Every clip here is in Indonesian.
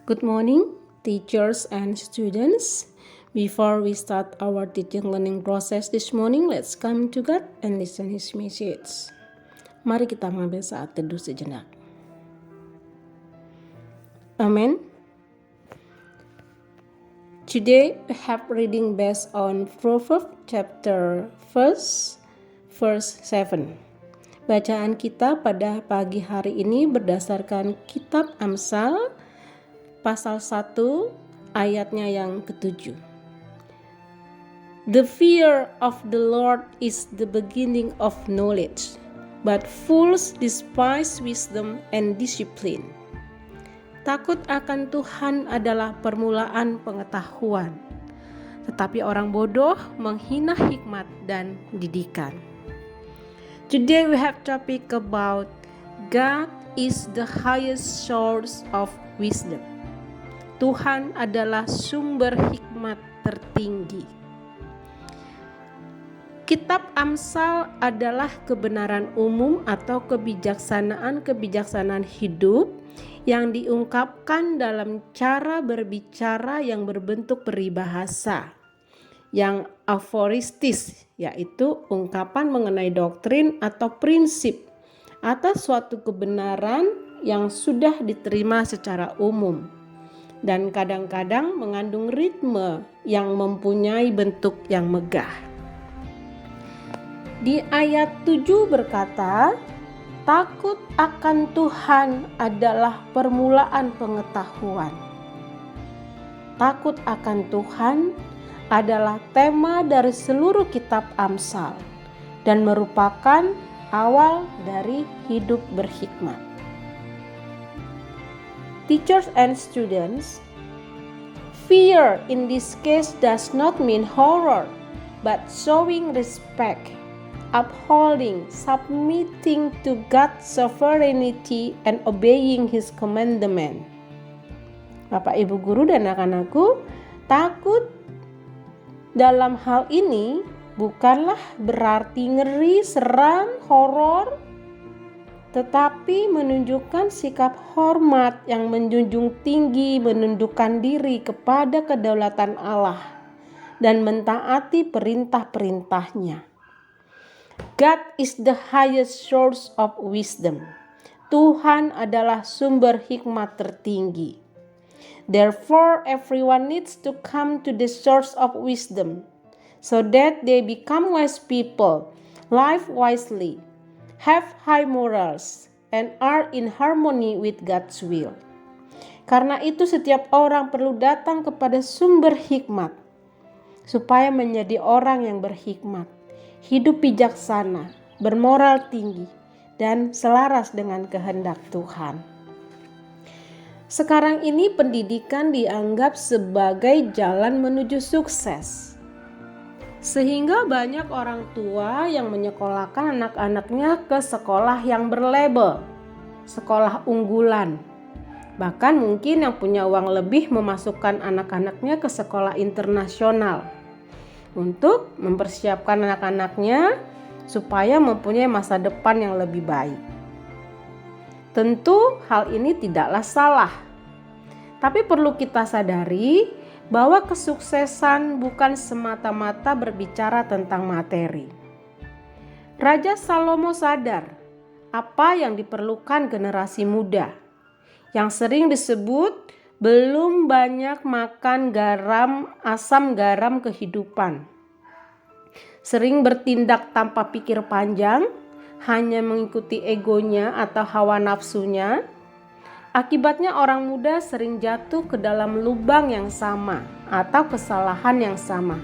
Good morning, teachers and students. Before we start our teaching learning process this morning, let's come to God and listen His message. Mari kita mengambil saat teduh sejenak. Amen. Today we have reading based on Proverbs chapter 1 verse 7. Bacaan kita pada pagi hari ini berdasarkan kitab Amsal pasal 1 ayatnya yang ke-7. The fear of the Lord is the beginning of knowledge, but fools despise wisdom and discipline. Takut akan Tuhan adalah permulaan pengetahuan, tetapi orang bodoh menghina hikmat dan didikan. Today we have topic about God is the highest source of wisdom. Tuhan adalah sumber hikmat tertinggi. Kitab Amsal adalah kebenaran umum atau kebijaksanaan hidup yang diungkapkan dalam cara berbicara yang berbentuk peribahasa, yang aforistis, yaitu ungkapan mengenai doktrin atau prinsip atas suatu kebenaran yang sudah diterima secara umum, dan kadang-kadang mengandung ritme yang mempunyai bentuk yang megah. Di ayat 7 berkata, takut akan Tuhan adalah permulaan pengetahuan. Takut akan Tuhan adalah tema dari seluruh kitab Amsal dan merupakan awal dari hidup berhikmat. Teachers and students, fear in this case does not mean horror, but showing respect, upholding, submitting to God's sovereignty, and obeying His commandment. Bapak, Ibu guru dan anak-anakku, takut dalam hal ini bukanlah berarti ngeri, seram, horor, tetapi menunjukkan sikap hormat yang menjunjung tinggi, menundukkan diri kepada kedaulatan Allah dan mentaati perintah-perintahnya. God is the highest source of wisdom. Tuhan adalah sumber hikmat tertinggi. Therefore, everyone needs to come to the source of wisdom so that they become wise people, live wisely, have high morals, and are in harmony with God's will. Karena itu setiap orang perlu datang kepada sumber hikmat supaya menjadi orang yang berhikmat, hidup bijaksana, bermoral tinggi, dan selaras dengan kehendak Tuhan. Sekarang ini pendidikan dianggap sebagai jalan menuju sukses. Sehingga banyak orang tua yang menyekolahkan anak-anaknya ke sekolah yang berlabel sekolah unggulan. Bahkan mungkin yang punya uang lebih memasukkan anak-anaknya ke sekolah internasional untuk mempersiapkan anak-anaknya supaya mempunyai masa depan yang lebih baik. Tentu hal ini tidaklah salah, tapi perlu kita sadari bahwa kesuksesan bukan semata-mata berbicara tentang materi. Raja Salomo sadar apa yang diperlukan generasi muda, yang sering disebut belum banyak makan asam garam kehidupan. Sering bertindak tanpa pikir panjang, hanya mengikuti egonya atau hawa nafsunya. Akibatnya orang muda sering jatuh ke dalam lubang yang sama atau kesalahan yang sama,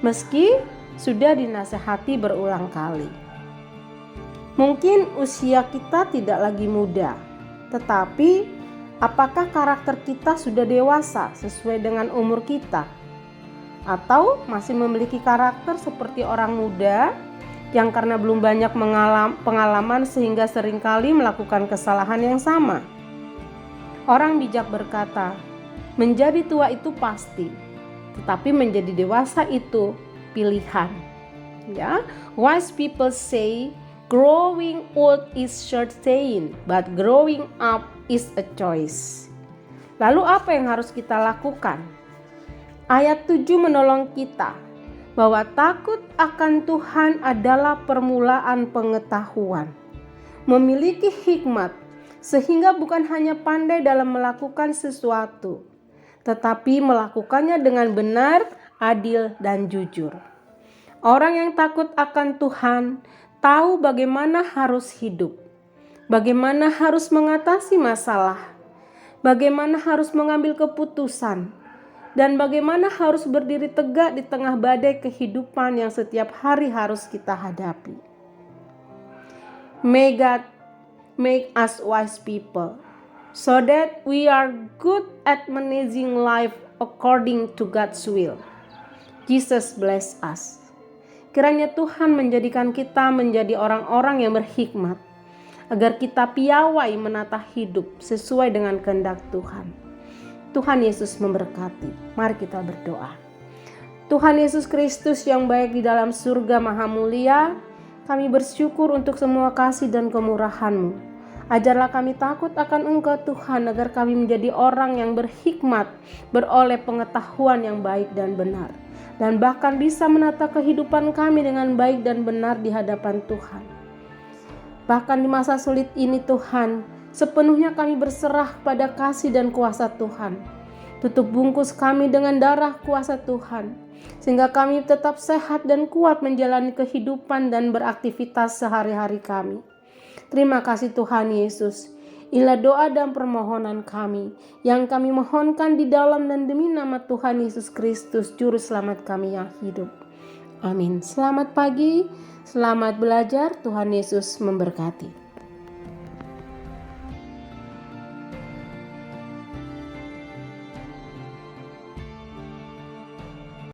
meski sudah dinasehati berulang kali. Mungkin usia kita tidak lagi muda, tetapi apakah karakter kita sudah dewasa sesuai dengan umur kita? Atau masih memiliki karakter seperti orang muda yang karena belum banyak pengalaman sehingga seringkali melakukan kesalahan yang sama? Orang bijak berkata, menjadi tua itu pasti, tetapi menjadi dewasa itu pilihan. Ya, wise people say, growing old is certain, but growing up is a choice. Lalu apa yang harus kita lakukan? Ayat 7 menolong kita bahwa takut akan Tuhan adalah permulaan pengetahuan. Memiliki hikmat sehingga bukan hanya pandai dalam melakukan sesuatu, tetapi melakukannya dengan benar, adil, dan jujur. Orang yang takut akan Tuhan tahu bagaimana harus hidup, bagaimana harus mengatasi masalah, bagaimana harus mengambil keputusan, dan bagaimana harus berdiri tegak di tengah badai kehidupan yang setiap hari harus kita hadapi. May God make us wise people, so that we are good at managing life according to God's will. Jesus bless us. Kiranya Tuhan menjadikan kita menjadi orang-orang yang berhikmat, agar kita piawai menata hidup sesuai dengan kehendak Tuhan. Tuhan Yesus memberkati. Mari kita berdoa. Tuhan Yesus Kristus yang baik di dalam surga maha mulia, kami bersyukur untuk semua kasih dan kemurahan-Mu. Ajarlah kami takut akan Engkau Tuhan, agar kami menjadi orang yang berhikmat, beroleh pengetahuan yang baik dan benar, dan bahkan bisa menata kehidupan kami dengan baik dan benar di hadapan Tuhan. Bahkan di masa sulit ini Tuhan, sepenuhnya kami berserah pada kasih dan kuasa Tuhan. Tutup bungkus kami dengan darah kuasa Tuhan, sehingga kami tetap sehat dan kuat menjalani kehidupan dan beraktivitas sehari-hari kami. Terima kasih Tuhan Yesus. Inilah doa dan permohonan kami yang kami mohonkan di dalam dan demi nama Tuhan Yesus Kristus, Juru Selamat kami yang hidup. Amin. Selamat pagi, selamat belajar. Tuhan Yesus memberkati.